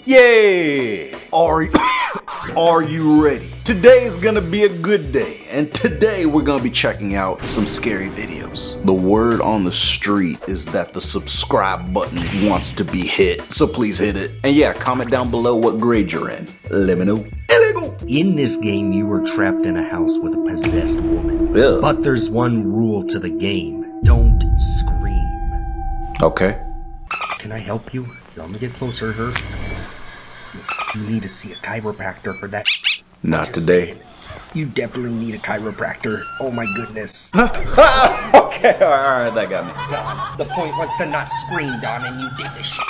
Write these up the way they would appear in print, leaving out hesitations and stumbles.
Yay! Are you ready? Today's gonna be a good day, and today we're gonna be checking out some scary videos. The word on the street is that the subscribe button wants to be hit, so please hit it. And yeah, comment down below what grade you're in. Let me know. Illegal! In this game, you were trapped in a house with a possessed woman. Ugh. But there's one rule to the game. Don't scream. Okay. Can I help you? You want me to get closer to her? You need to see a chiropractor for that. Not today. You definitely need a chiropractor. Oh my goodness. Okay, alright, that got me. Don, the point was to not scream, Don, and you did this shit.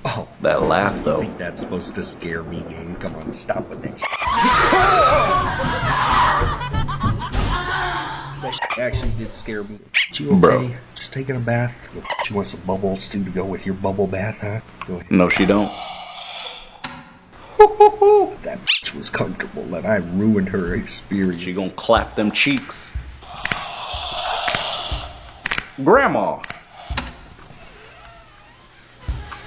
Oh, That laugh I though. think that's supposed to scare me, game. Come on, stop with that shit. That shit actually did scare me. You okay? Bro. Just taking a bath? She wants some bubbles too to go with your bubble bath, huh? Go ahead. No, she don't. That bitch was comfortable and I ruined her experience. She gonna clap them cheeks. Grandma.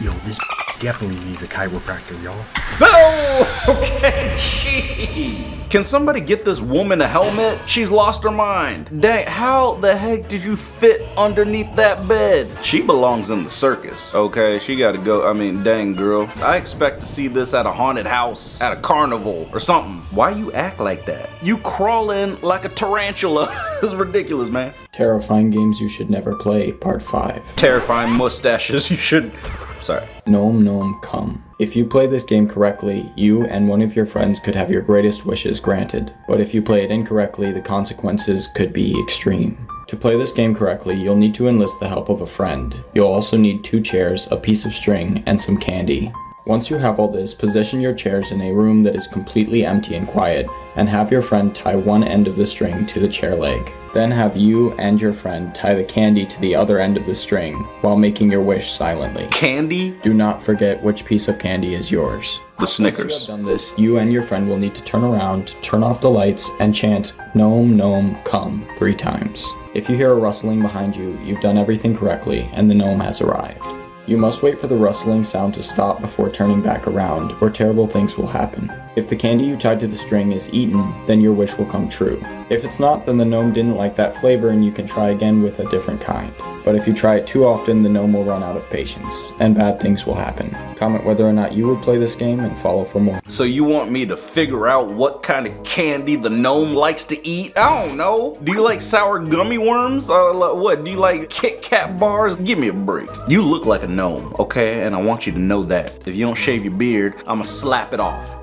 Yo, this definitely needs a chiropractor, y'all. No! Okay, jeez. Can somebody get this woman a helmet? She's lost her mind. Dang, how the heck did you fit underneath that bed? She belongs in the circus, okay? She gotta go. I mean, dang, girl. I expect to see this at a haunted house, at a carnival, or something. Why you act like that? You crawl in like a tarantula. It's ridiculous, man. Terrifying games you should never play, part 5. Terrifying mustaches. You should... Sorry. Gnome Gnome Come. If you play this game correctly, you and one of your friends could have your greatest wishes granted. But if you play it incorrectly, the consequences could be extreme. To play this game correctly, you'll need to enlist the help of a friend. You'll also need 2 chairs, a piece of string, and some candy. Once you have all this, position your chairs in a room that is completely empty and quiet, and have your friend tie one end of the string to the chair leg. Then have you and your friend tie the candy to the other end of the string, while making your wish silently. Candy? Do not forget which piece of candy is yours. The Snickers. Once you have done this, you and your friend will need to turn around, turn off the lights, and chant Gnome Gnome Come 3 times. If you hear a rustling behind you, you've done everything correctly, and the gnome has arrived. You must wait for the rustling sound to stop before turning back around, or terrible things will happen. If the candy you tied to the string is eaten, then your wish will come true. If it's not, then the gnome didn't like that flavor and you can try again with a different kind. But if you try it too often, the gnome will run out of patience, and bad things will happen. Comment whether or not you would play this game and follow for more. So you want me to figure out what kind of candy the gnome likes to eat? I don't know. Do you like sour gummy worms? What? Do you like Kit Kat bars? Give me a break. You look like a gnome, okay? And I want you to know that. If you don't shave your beard, I'ma slap it off.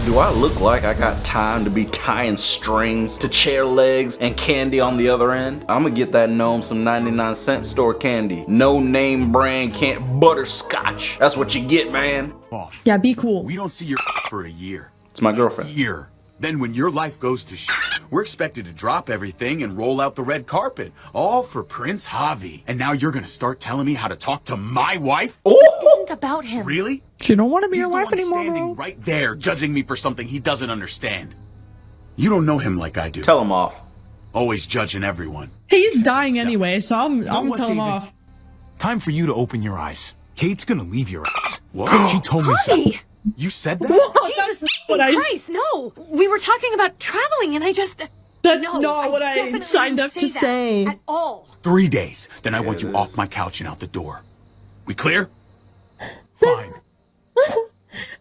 Do I look like I got time to be tying strings to chair legs and candy on the other end? I'ma get that gnome some 99-cent store candy. No name brand can't butterscotch. That's what you get, man. Off. Yeah, be cool. We don't see your for a year. It's my girlfriend. Year. Then when your life goes to shit, we're expected to drop everything and roll out the red carpet. All for Prince Javi. And now you're gonna start telling me how to talk to my wife? This isn't about him. Really? She don't want to be He's your the wife one anymore, standing bro. right there judging me for something he doesn't understand. You don't know him like I do. Tell him off. Always judging everyone. He's dying anyway, so I'm know gonna what, tell him David? off. Time for you to open your eyes. Kate's gonna leave your ass. What? She told me so. Honey! You said that? Jesus what I- Christ, no! We were talking about traveling and I just... That's no, not what I definitely signed didn't up to that say. At all. 3 days. Then I want it you is. off my couch and out the door. We clear? Fine.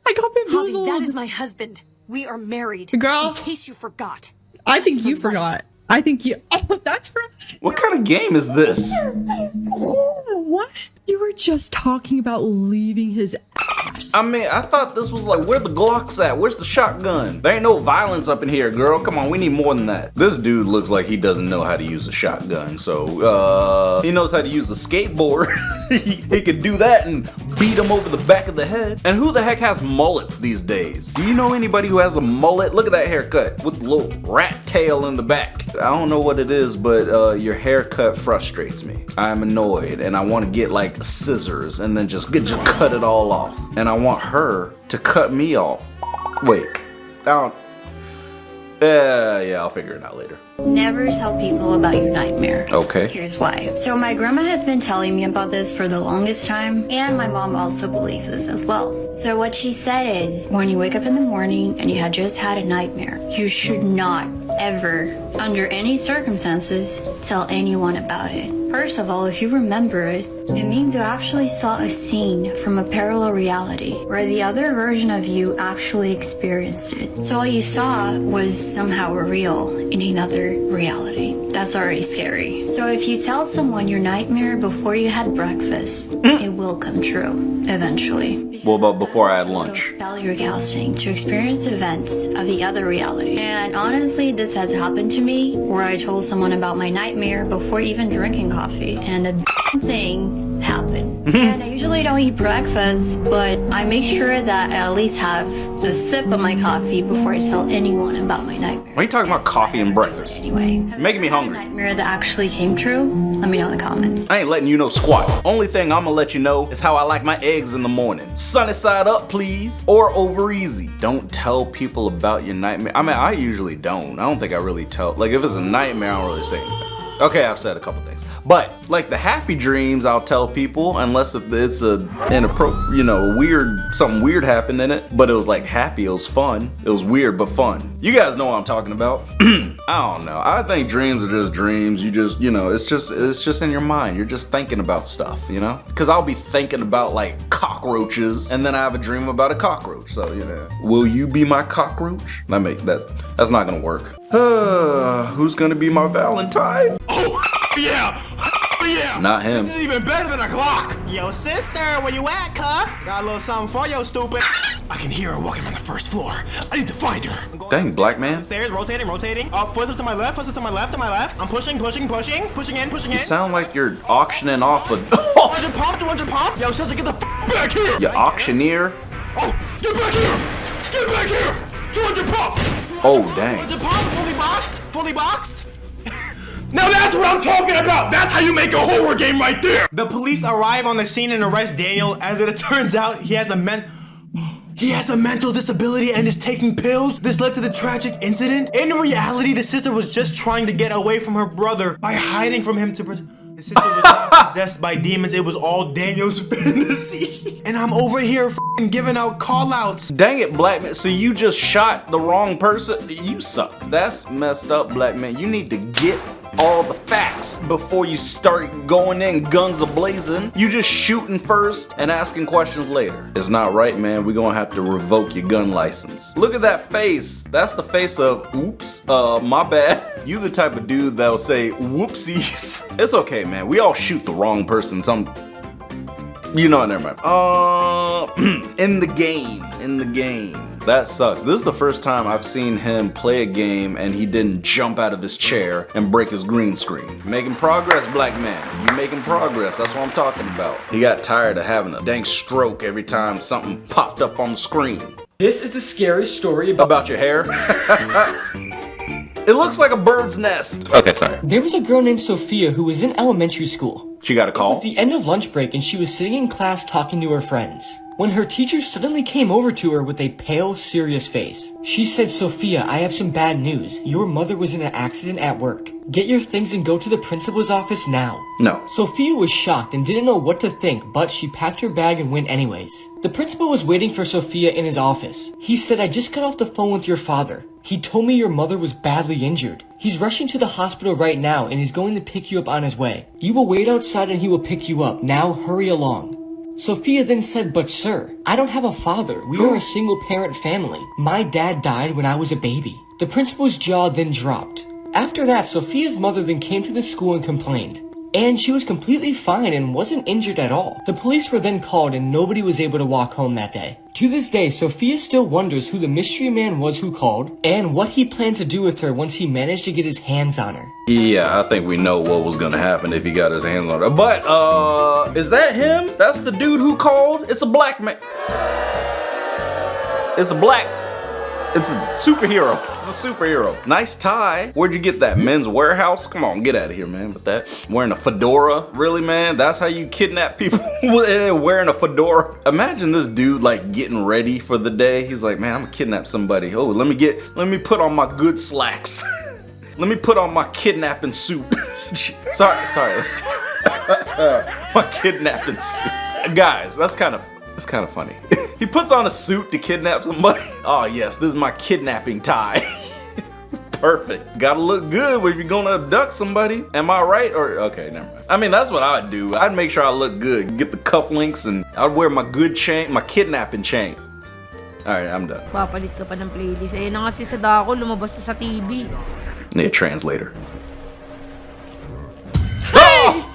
I got Javi, bamboozled. that is my husband. We are married. Girl. In case you forgot. I think That's you for life. forgot. I think you. Oh, that's for. What kind of game is this? What? You were just talking about leaving his ass. I mean, I thought this was like, where the Glocks at? Where's the shotgun? There ain't no violence up in here, girl. Come on, we need more than that. This dude looks like he doesn't know how to use a shotgun, so, he knows how to use a skateboard. he could do that and beat him over the back of the head. And who the heck has mullets these days? Do you know anybody who has a mullet? Look at that haircut with the little rat tail in the back. I don't know what it is, but your haircut frustrates me. I'm annoyed and I want to get like scissors and then just cut it all off. And I want her to cut me off. Wait, I don't... Yeah, I'll figure it out later. Never tell people about your nightmare. Okay. Here's why. So my grandma has been telling me about this for the longest time, and my mom also believes this as well. So what she said is, when you wake up in the morning and you had just had a nightmare, you should not ever, under any circumstances, tell anyone about it. First of all, if you remember it, it means you actually saw a scene from a parallel reality where the other version of you actually experienced it. So what you saw was somehow real in another reality. That's already scary. So if you tell someone your nightmare before you had breakfast, it will come true eventually. What about before I had lunch? Spell your casting to experience events of the other reality. And honestly, this has happened to me where I told someone about my nightmare before even drinking coffee, and the thing happened. And I usually don't eat breakfast, but I make sure that I at least have a sip of my coffee before I tell anyone about my nightmare. Why are you talking about coffee and breakfast? Anyway, Making me hungry. Nightmare that actually came true? Let me know in the comments. I ain't letting you know squat. Only thing I'm gonna let you know is how I like my eggs in the morning. Sunny side up, please. Or over easy. Don't tell people about your nightmare. I mean, I usually don't. I don't think I really tell. Like, if it's a nightmare, I don't really say anything. Okay, I've said a couple things. But, like the happy dreams, I'll tell people, unless if it's a inappropriate, you know, something weird happened in it. But it was like happy, it was fun. It was weird, but fun. You guys know what I'm talking about. I don't know. I think dreams are just dreams. You just, you know, it's just in your mind. You're just thinking about stuff, you know? Because I'll be thinking about like cockroaches, and then I have a dream about a cockroach. So, you know, will you be my cockroach? That's not gonna work. Who's gonna be my Valentine? Oh, yeah! Yeah! Not him. This is even better than a clock! Yo, sister, where you at, cuh? Got a little something for you, stupid. I can hear her walking on the first floor. I need to find her. Dang, black man. Stairs, rotating. Footsteps to my left, to my left. I'm pushing in. You sound like you're auctioning off a... 200 pump. Yo, sister, get the back here! You auctioneer? Oh, get back here! Get back here! 200 pump! Oh, dang. 200 pump, fully boxed. Now that's what I'm talking about! That's how you make a horror game right there! The police arrive on the scene and arrest Daniel. As it turns out, he has a mental disability and is taking pills. This led to the tragic incident. In reality, the sister was just trying to get away from her brother by hiding from him to the sister was not possessed by demons. It was all Daniel's fantasy. And I'm over here f***ing giving out call-outs. Dang it, black man. So you just shot the wrong person? You suck. That's messed up, black man. You need to get all the facts before you start going in guns a-blazing. You just shooting first and asking questions later. It's not right, man. We're gonna have to revoke your gun license. Look at that face. That's the face of, oops, my bad. You the type of dude that'll say, whoopsies. It's okay, man. We all shoot the wrong person you know, never mind. In the game. That sucks. This is the first time I've seen him play a game and he didn't jump out of his chair and break his green screen. Making progress, black man. You making progress. That's what I'm talking about. He got tired of having a dang stroke every time something popped up on the screen. This is the scariest story About your hair? It looks like a bird's nest. Okay, sorry. There was a girl named Sophia who was in elementary school. She got a It call? was the end of lunch break and she was sitting in class talking to her friends, when her teacher suddenly came over to her with a pale, serious face. She said, "Sophia, I have some bad news. Your mother was in an accident at work. Get your things and go to the principal's office now." No. Sophia was shocked and didn't know what to think, but she packed her bag and went anyways. The principal was waiting for Sophia in his office. He said, "I just got off the phone with your father. He told me your mother was badly injured. He's rushing to the hospital right now and he's going to pick you up on his way. You will wait outside and he will pick you up. Now hurry along." Sophia then said, "But sir, I don't have a father. We are a single parent family. My dad died when I was a baby." The principal's jaw then dropped. After that, Sophia's mother then came to the school and complained. And she was completely fine and wasn't injured at all. The police were then called and nobody was able to walk home that day. To this day, Sophia still wonders who the mystery man was who called and what he planned to do with her once he managed to get his hands on her. Yeah, I think we know what was gonna happen if he got his hands on her. But, is that him? That's the dude who called? It's a black man. It's a black. It's a superhero. It's a superhero. Nice tie. Where'd you get that? Men's Warehouse? Come on, get out of here, man. With that, wearing a fedora? Really, man? That's how you kidnap people? Wearing a fedora? Imagine this dude like getting ready for the day. He's like, man, I'm gonna kidnap somebody. Oh, let me put on my good slacks. Let me put on my kidnapping suit. sorry. Let's my kidnapping suit. Guys, that's kind of funny. He puts on a suit to kidnap somebody. Oh yes, this is my kidnapping tie. Perfect. Gotta look good if you're gonna abduct somebody. Am I right? Or okay, never mind. I mean, that's what I'd do. I'd make sure I look good. Get the cufflinks and I'd wear my good chain, my kidnapping chain. Alright, I'm done. Papalit ka pa ng playlist. Eh na kasi sa dako, lumabas sa TV. Need a translator. Oh!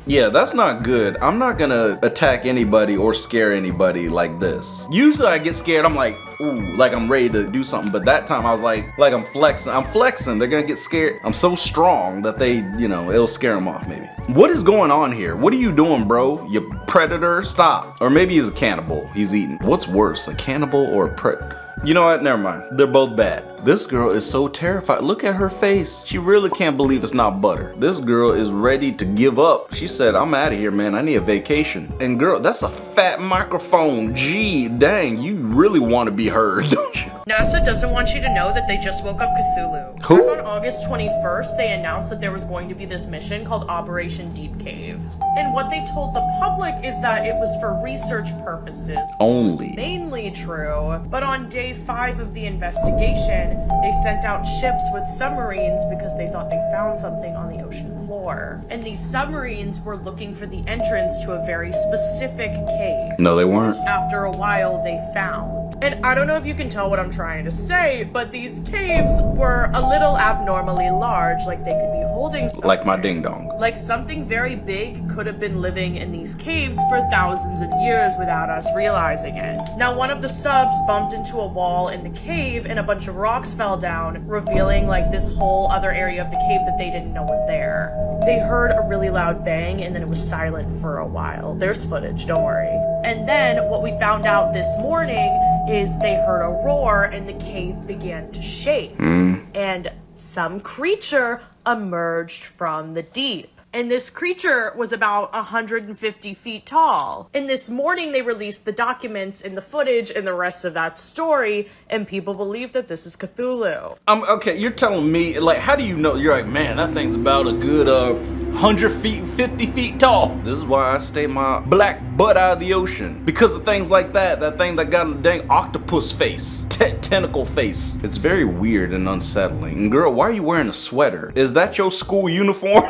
Yeah, that's not good. I'm not gonna attack anybody or scare anybody like this. Usually I get scared, I'm like, ooh, like I'm ready to do something. But that time I was like I'm flexing. I'm flexing. They're gonna get scared. I'm so strong that they, you know, it'll scare them off maybe. What is going on here? What are you doing, bro? You predator? Stop. Or maybe he's a cannibal. He's eating. What's worse, a cannibal or a predator? You know what? Never mind. They're both bad. This girl is so terrified. Look at her face. She really can't believe it's not butter. This girl is ready to give up. She said, I'm out of here, man. I need a vacation. And girl, that's a fat microphone. Gee, dang, you really want to be heard, don't you? NASA doesn't want you to know that they just woke up Cthulhu. Who? Back on August 21st, they announced that there was going to be this mission called Operation Deep Cave. And what they told the public is that it was for research purposes. Only. Mainly true. But on day 5 of the investigation, they sent out ships with submarines because they thought they found something on the ocean floor. And these submarines were looking for the entrance to a very specific cave. No, they weren't. After a while, they found. And I don't know if you can tell what I'm trying to say, but these caves were a little abnormally large, like they could be holding something. Like my ding dong. Like something very big could have been living in these caves for thousands of years without us realizing it. Now, one of the subs bumped into a wall in the cave and a bunch of rocks fell down, revealing like this whole other area of the cave that they didn't know was there. They heard a really loud bang and then it was silent for a while. There's footage, don't worry. And then what we found out this morning is they heard a roar and the cave began to shake. And some creature emerged from the deep. And this creature was about 150 feet tall. And this morning they released the documents and the footage and the rest of that story, and people believe that this is Cthulhu. Okay, you're telling me, like, how do you know? You're like, man, that thing's about a good 100 feet, 50 feet tall. This is why I stay my black butt out of the ocean. Because of things like that. That thing that got a dang octopus face. Tentacle face. It's very weird and unsettling. And girl, why are you wearing a sweater? Is that your school uniform?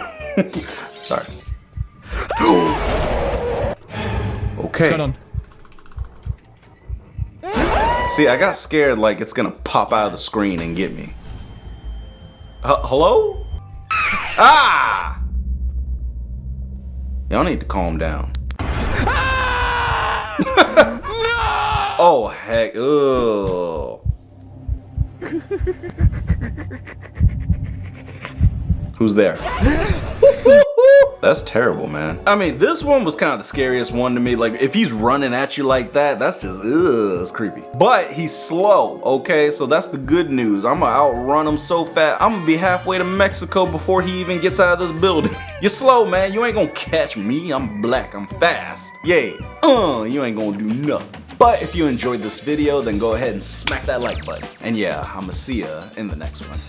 Sorry. Okay. See, I got scared like it's gonna pop out of the screen and get me. Hello? Ah! Y'all need to calm down. Oh, heck. Ugh. Who's there? That's terrible, man. I mean, this one was kind of the scariest one to me. Like, if he's running at you like that, that's just, ugh, it's creepy. But he's slow, okay? So that's the good news. I'm gonna outrun him so fast. I'm gonna be halfway to Mexico before he even gets out of this building. You're slow, man. You ain't gonna catch me. I'm black. I'm fast. Yeah. You ain't gonna do nothing. But if you enjoyed this video, then go ahead and smack that like button. And yeah, I'ma see ya in the next one.